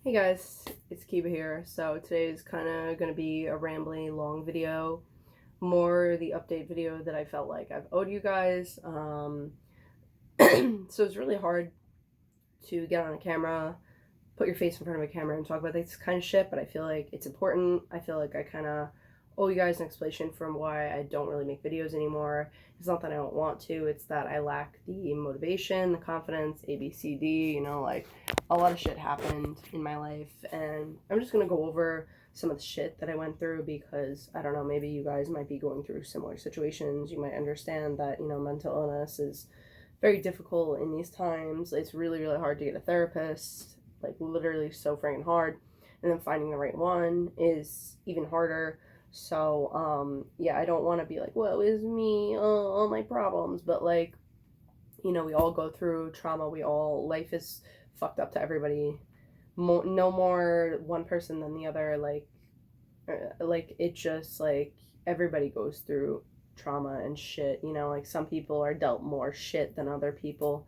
Hey guys, it's Kiba here. So today is kind of going to be a rambling long video, more the update video that I felt like I've owed you guys. So it's really hard to get on a camera, put your face in front of a camera and talk about this kind of shit, but I feel like it's important. I feel like I kind of owe you guys an explanation from why I don't really make videos anymore. It's not that I don't want to, it's that I lack the motivation, the confidence, ABCD, like a lot of shit happened in my life, and I'm just gonna go over some of the shit that I went through because I don't know, maybe you guys might be going through similar situations. You might understand that, mental illness is very difficult in these times. It's really, really hard to get a therapist, like literally so freaking hard. And then finding the right one is even harder. So, yeah, I don't want to be like, well, it's me, all my problems. But, like, we all go through trauma. Life is fucked up to everybody. No more one person than the other. Like it just, like, everybody goes through trauma and shit. Like, some people are dealt more shit than other people,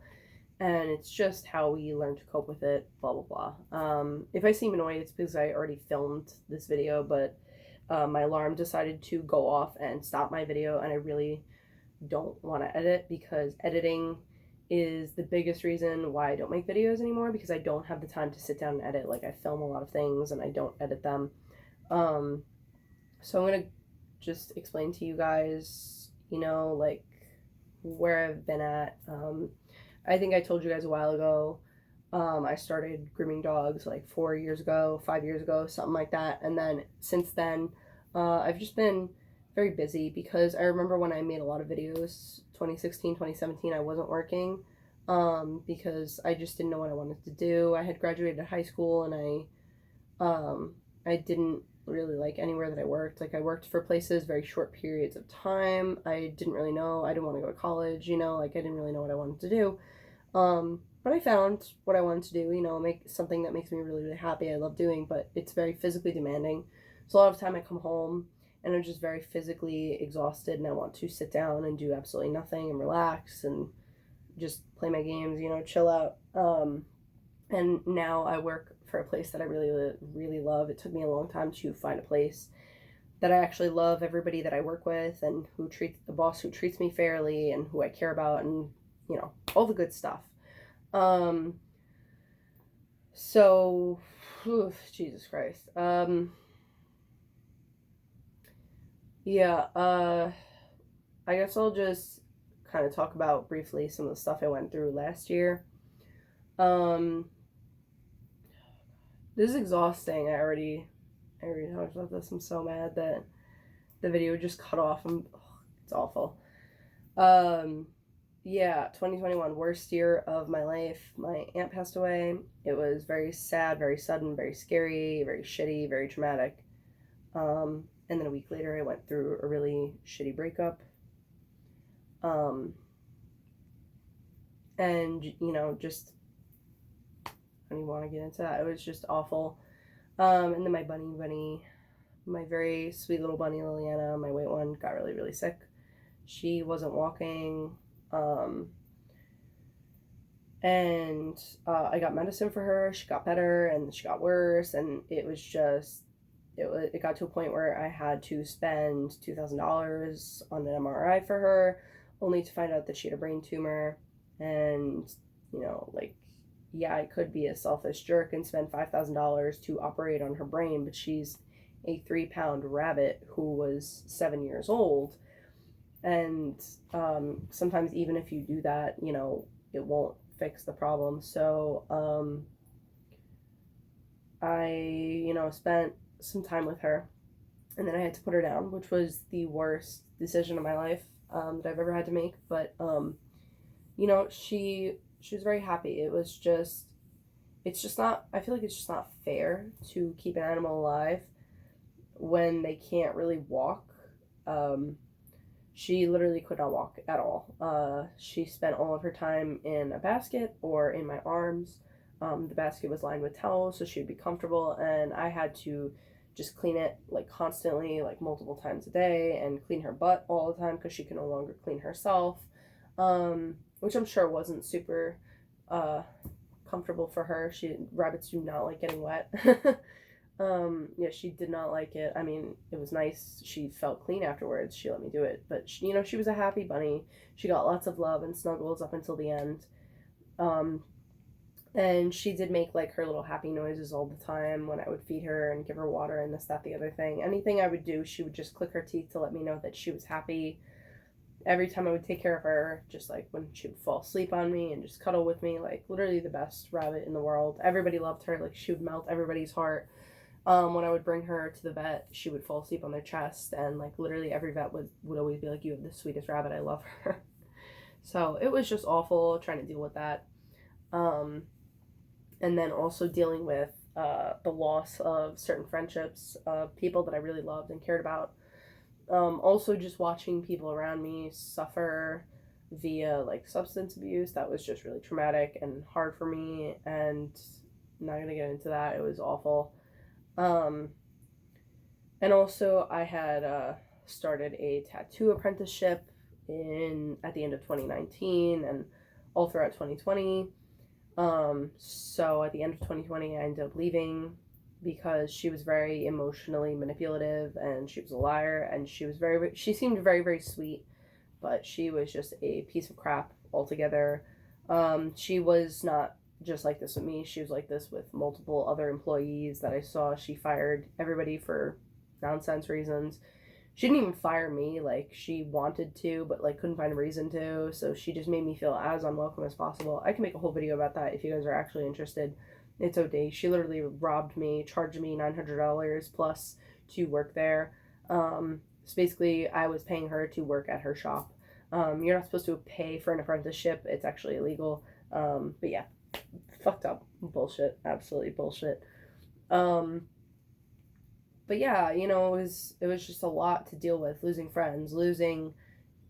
and it's just how we learn to cope with it, blah blah blah. If I seem annoyed, it's because I already filmed this video, but my alarm decided to go off and stop my video, and I really don't want to edit because editing is the biggest reason why I don't make videos anymore, because I don't have the time to sit down and edit. Like, I film a lot of things and I don't edit them. um, so I'm gonna just explain to you guys, like, where I've been at. I think I told you guys a while ago. I started grooming dogs like 4 years ago, 5 years ago, something like that. And then since then, I've just been very busy because I remember when I made a lot of videos, 2016, 2017, I wasn't working, because I just didn't know what I wanted to do. I had graduated high school, and I didn't really like anywhere that I worked. Like, I worked for places very short periods of time. I didn't really know. I didn't want to go to college, like, I didn't really know what I wanted to do. But I found what I wanted to do, make something that makes me really, really happy. I love doing, but it's very physically demanding. So a lot of time I come home and I'm just very physically exhausted, and I want to sit down and do absolutely nothing and relax and just play my games, chill out. And now I work for a place that I really, really love. It took me a long time to find a place that I actually love, everybody that I work with, and who treats the boss who treats me fairly and who I care about, and all the good stuff. Um, so, Jesus Christ. Yeah, I guess I'll just kind of talk about briefly some of the stuff I went through last year. Um, this is exhausting. I already talked about this. I'm so mad that the video just cut off. It's awful. Um, yeah, 2021, worst year of my life. My aunt passed away. It was very sad, very sudden, very scary, very shitty, very traumatic. And then a week later, I went through a really shitty breakup. Um, and, just, I don't even want to get into that. It was just awful. And then my bunny, my very sweet little bunny, Liliana, my white one, got really, really sick. She wasn't walking. Um, and I got medicine for her. She got better, and she got worse, and it was just it got to a point where I had to spend $2,000 on an MRI for her, only to find out that she had a brain tumor. And like, yeah, I could be a selfish jerk and spend $5,000 to operate on her brain, but she's a 3-pound rabbit who was 7 years old, and sometimes even if you do that, it won't fix the problem. So I, spent some time with her, and then I had to put her down, which was the worst decision of my life, that I've ever had to make. But she was very happy. It's just not. I feel like it's just not fair to keep an animal alive when they can't really walk. Um, she literally could not walk at all. She spent all of her time in a basket or in my arms. The basket was lined with towels so she would be comfortable, and I had to just clean it, like, constantly, like multiple times a day, and clean her butt all the time because she could no longer clean herself, which I'm sure wasn't super uh, comfortable for her. Rabbits do not like getting wet. Yeah, she did not like it. I mean, it was nice. She felt clean afterwards. She let me do it. But, she was a happy bunny. She got lots of love and snuggles up until the end. And she did make like her little happy noises all the time when I would feed her and give her water and this, that, the other thing. Anything I would do, she would just click her teeth to let me know that she was happy. Every time I would take care of her, just like when she would fall asleep on me and just cuddle with me, like literally the best rabbit in the world. Everybody loved her. Like she would melt everybody's heart. When I would bring her to the vet, she would fall asleep on their chest, and like literally every vet would always be like, "You have the sweetest rabbit. I love her." So it was just awful trying to deal with that. And then also dealing with the loss of certain friendships of people that I really loved and cared about. Also just watching people around me suffer via like substance abuse. That was just really traumatic and hard for me, and I'm not gonna get into that. It was awful. And also I had started a tattoo apprenticeship at the end of 2019 and all throughout 2020. So at the end of 2020, I ended up leaving because she was very emotionally manipulative and she was a liar, and she seemed very, very sweet, but she was just a piece of crap altogether. She was not just like this with me. She was like this with multiple other employees that I saw. She fired everybody for nonsense reasons. She didn't even fire me, like she wanted to, but like couldn't find a reason to. So she just made me feel as unwelcome as possible. I can make a whole video about that if you guys are actually interested. It's OD. She literally robbed me, charged me $900 plus to work there. So basically, I was paying her to work at her shop. You're not supposed to pay for an apprenticeship. It's actually illegal. But yeah, fucked up bullshit. Absolutely bullshit. But yeah, it was just a lot to deal with. Losing friends, losing,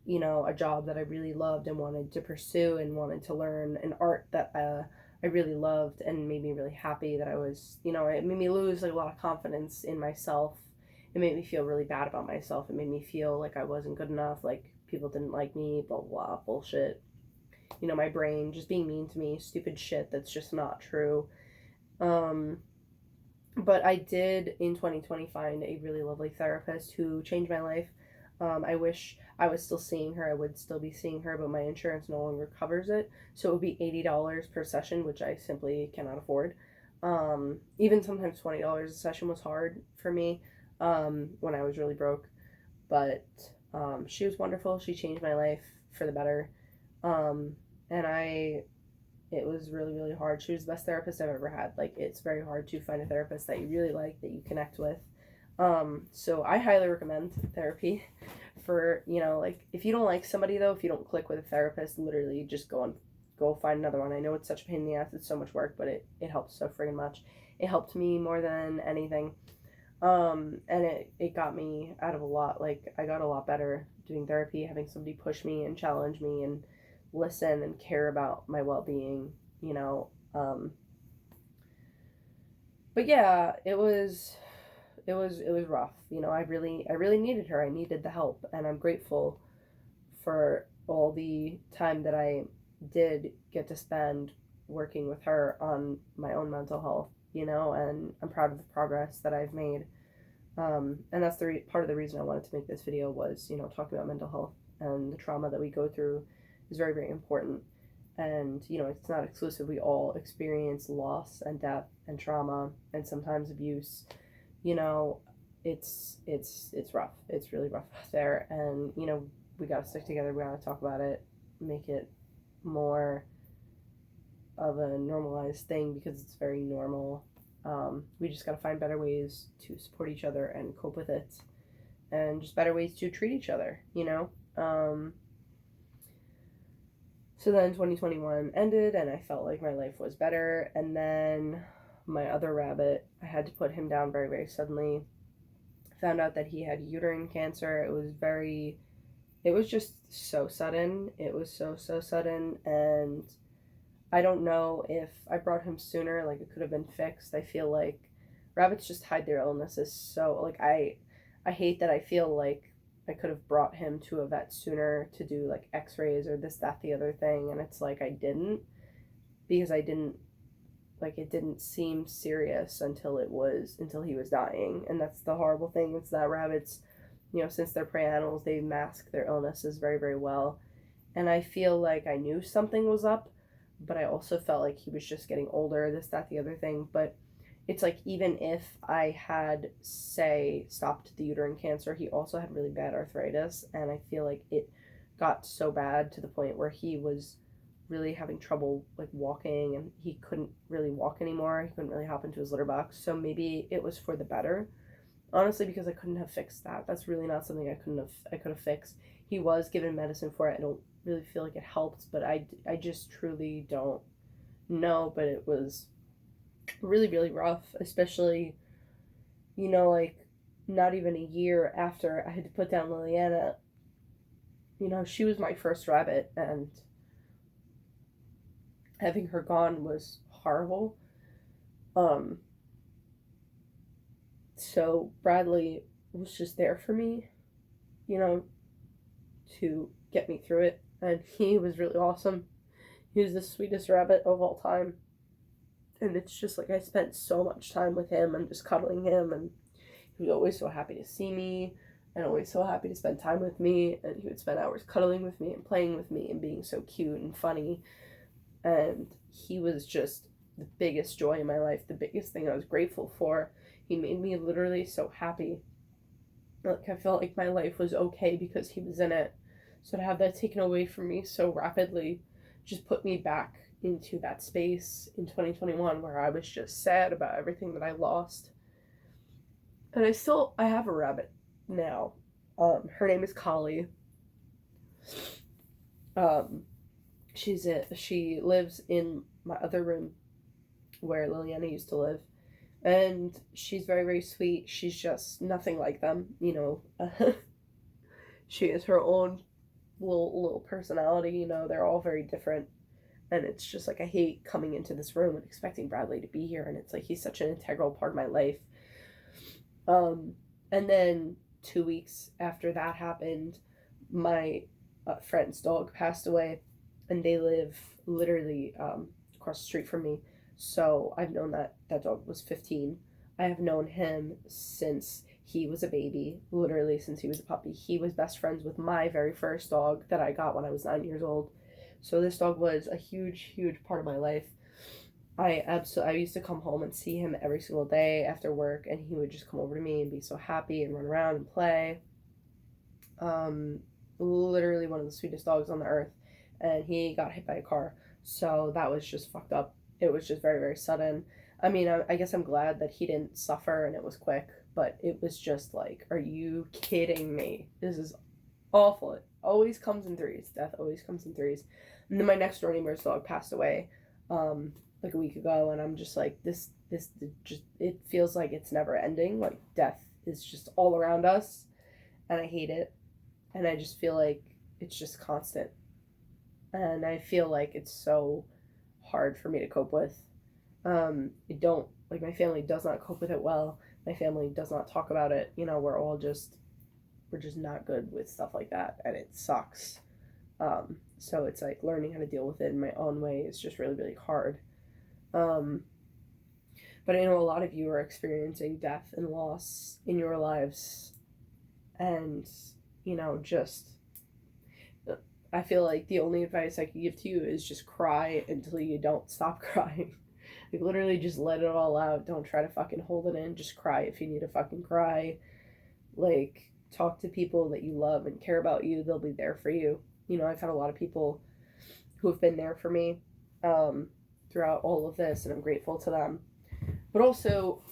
a job that I really loved and wanted to pursue and wanted to learn, an art that I really loved and made me really happy that I was, it made me lose like a lot of confidence in myself. It made me feel really bad about myself. It made me feel like I wasn't good enough, like people didn't like me, blah, blah, bullshit. My brain just being mean to me, stupid shit that's just not true. But I did in 2020 find a really lovely therapist who changed my life. I wish I was still seeing her. I would still be seeing her, but my insurance no longer covers it. So it would be $80 per session, which I simply cannot afford. Even sometimes $20 a session was hard for me when I was really broke. But she was wonderful. She changed my life for the better. And it was really, really hard. She was the best therapist I've ever had. Like, it's very hard to find a therapist that you really like, that you connect with. So I highly recommend therapy for, like, if you don't like somebody, though, if you don't click with a therapist, literally just go find another one. I know it's such a pain in the ass. It's so much work, but it helps so friggin' much. It helped me more than anything. And it got me out of a lot. Like, I got a lot better doing therapy, having somebody push me and challenge me and listen and care about my well-being, but yeah, it was rough. I really needed her. I needed the help, and I'm grateful for all the time that I did get to spend working with her on my own mental health, and I'm proud of the progress that I've made. And that's part of the reason I wanted to make this video was, talking about mental health and the trauma that we go through is very, very important. And, it's not exclusive. We all experience loss and death and trauma and sometimes abuse. It's rough. It's really rough out there. And, we got to stick together. We got to talk about it, make it more of a normalized thing because it's very normal. We just got to find better ways to support each other and cope with it, and just better ways to treat each other, So then 2021 ended and I felt like my life was better. And then my other rabbit, I had to put him down very, very suddenly. Found out that he had uterine cancer. It was just so sudden. It was so, so sudden. And I don't know if I brought him sooner, like it could have been fixed. I feel like rabbits just hide their illnesses. So like I hate that I feel like I could have brought him to a vet sooner to do like x-rays or this, that, the other thing. And it's like I didn't, because I didn't like it didn't seem serious until he was dying. And that's the horrible thing, is that rabbits, since they're prey animals, they mask their illnesses very, very well. And I feel like I knew something was up, but I also felt like he was just getting older, this, that, the other thing. But it's like, even if I had, say, stopped the uterine cancer, he also had really bad arthritis, and I feel like it got so bad to the point where he was really having trouble like walking, and he couldn't really walk anymore. He couldn't really hop into his litter box. So maybe it was for the better, honestly, because I couldn't have fixed that. That's really not something I could have fixed. He was given medicine for it. I don't really feel like it helped, but I just truly don't know. But it was really, really rough, especially, like, not even a year after I had to put down Liliana. She was my first rabbit, and having her gone was horrible. So Bradley was just there for me, to get me through it, and he was really awesome. He was the sweetest rabbit of all time, and it's just like I spent so much time with him and just cuddling him, and he was always so happy to see me and always so happy to spend time with me, and he would spend hours cuddling with me and playing with me and being so cute and funny. And he was just the biggest joy in my life, the biggest thing I was grateful for. He made me literally so happy. Like, I felt like my life was okay because he was in it. So to have that taken away from me so rapidly just put me back into that space in 2021 where I was just sad about everything that I lost. And I have a rabbit now. Her name is Kali. She lives in my other room where Liliana used to live, and she's very, very sweet. She's just nothing like them, She has her own little personality, they're all very different. And it's just like, I hate coming into this room and expecting Bradley to be here, and it's like he's such an integral part of my life. And then 2 weeks after that happened, my friend's dog passed away, and they live literally across the street from me. So I've known that dog was 15. I have known him since he was a baby, literally since he was a puppy. He was best friends with my very first dog that I got when I was 9 years old. So this dog was a huge, huge part of my life. I used to come home and see him every single day after work, and he would just come over to me and be so happy and run around and play. Literally one of the sweetest dogs on the earth, and he got hit by a car, so that was just fucked up. It was just very, very sudden. I mean, I guess I'm glad that he didn't suffer and it was quick, but it was just like, are you kidding me? This is awful. It always comes in threes. Death always comes in threes. And then my next door neighbor's dog passed away like a week ago, and I'm just like, this just, it feels like it's never ending. Like, death is just all around us, and I hate it. And I just feel like it's just constant. And I feel like it's so hard for me to cope with. My family does not cope with it well. My family does not talk about it. We're just not good with stuff like that, and it sucks. So it's like learning how to deal with it in my own way is just really, really hard. But I know a lot of you are experiencing death and loss in your lives, and I feel like the only advice I could give to you is just cry until you don't stop crying. Like, literally just let it all out. Don't try to fucking hold it in. Just cry if you need to fucking cry. Like, talk to people that you love and care about you. They'll be there for you. I've had a lot of people who have been there for me throughout all of this, and I'm grateful to them. But also,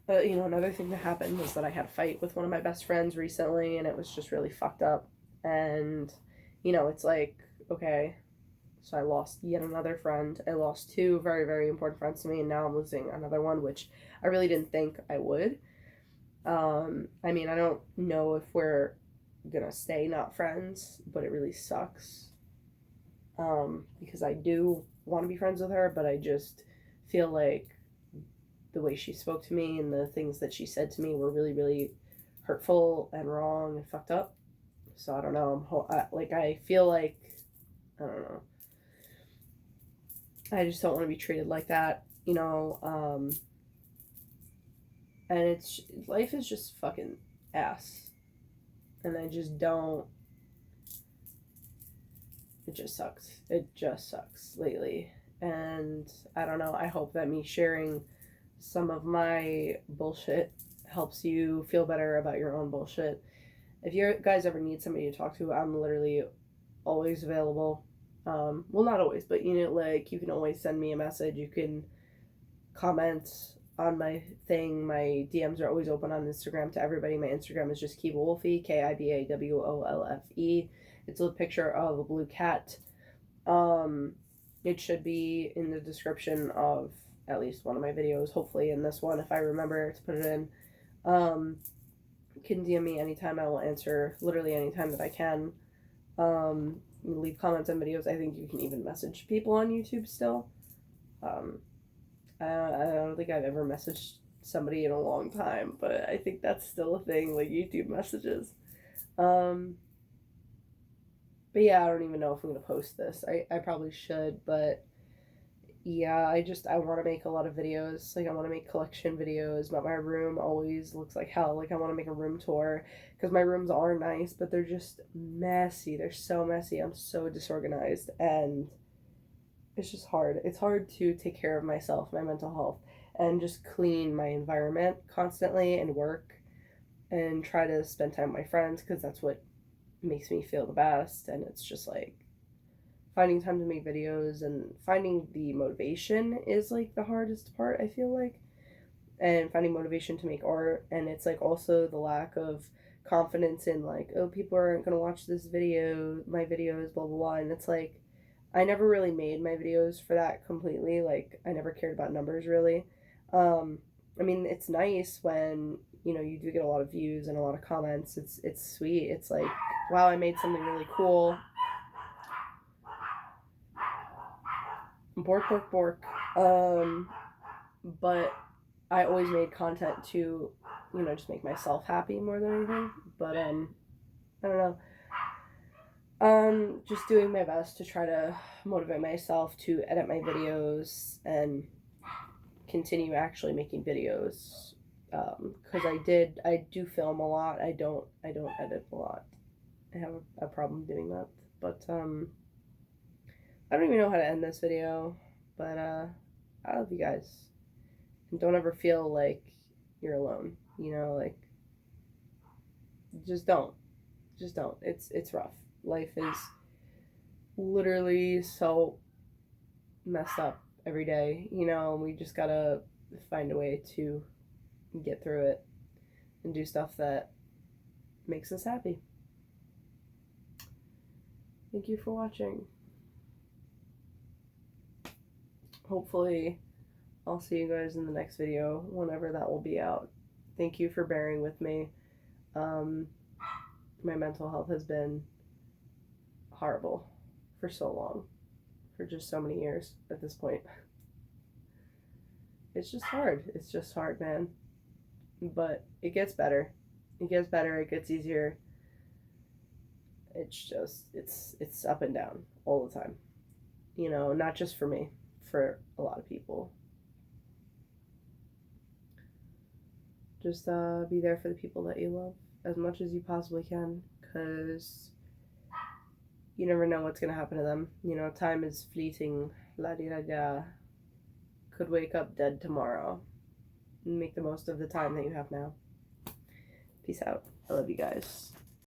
another thing that happened was that I had a fight with one of my best friends recently, and it was just really fucked up. And, it's like, okay, so I lost yet another friend. I lost two very, very important friends to me, and now I'm losing another one, which I really didn't think I would. I mean, I don't know if we're gonna stay not friends, but it really sucks. Because I do want to be friends with her, but I just feel like the way she spoke to me and the things that she said to me were really, really hurtful and wrong and fucked up. So I don't know. I feel like, I don't know. I just don't want to be treated like that. you know, and it's, life is just fucking ass, and I just don't, it just sucks lately, and I don't know, I hope that me sharing some of my bullshit helps you feel better about your own bullshit. If you guys ever need somebody to talk to, I'm literally always available. Well, not always, but you know, like, you can always send me a message. You can comment on my thing. My DMs are always open on Instagram to everybody. My Instagram is just Kiba Wolfie, KIBAWOLFE. It's a picture of a blue cat. It should be in the description of at least one of my videos, hopefully in this one, if I remember to put it in. You can DM me anytime. I will answer literally anytime that I can. Leave comments on videos. I think you can even message people on YouTube still. I don't think I've ever messaged somebody in a long time, but I think that's still a thing, like YouTube messages. But yeah, I don't even know if I'm going to post this. I probably should, but yeah, I want to make a lot of videos. Like, I want to make collection videos, but my room always looks like hell. Like, I want to make a room tour, because my rooms are nice, but they're just messy. They're so messy. I'm so disorganized, and it's just hard. It's hard to take care of myself, my mental health, and just clean my environment constantly and work and try to spend time with my friends, because that's what makes me feel the best. And it's just like, finding time to make videos and finding the motivation is like the hardest part, I feel like. And finding motivation to make art, and it's like also the lack of confidence in, like, oh, people aren't going to watch this video, my videos, blah blah blah. And it's like, I never really made my videos for that completely. Like, I never cared about numbers really. I mean, it's nice when, you know, you do get a lot of views and a lot of comments. It's sweet. It's like, wow, I made something really cool. Bork, bork, bork. But I always made content to, you know, just make myself happy more than anything. But I don't know. Just doing my best to try to motivate myself to edit my videos and continue actually making videos. Because I do film a lot. I don't edit a lot. I have a problem doing that. But I don't even know how to end this video. But I love you guys. And don't ever feel like you're alone. You know, like, just don't. Just don't. It's rough. Life is literally so messed up every day, you know, and we just gotta find a way to get through it and do stuff that makes us happy. Thank you for watching. Hopefully I'll see you guys in the next video, whenever that will be out. Thank you for bearing with me. My mental health has been horrible for so long, for just so many years at this point. It's just hard. It's just hard, man. But it gets better. It gets better. It gets easier. It's just, it's up and down all the time. You know, not just for me, for a lot of people. Just be there for the people that you love as much as you possibly can, because you never know what's going to happen to them. You know, time is fleeting. La-di-da-da. Could wake up dead tomorrow. Make the most of the time that you have now. Peace out. I love you guys.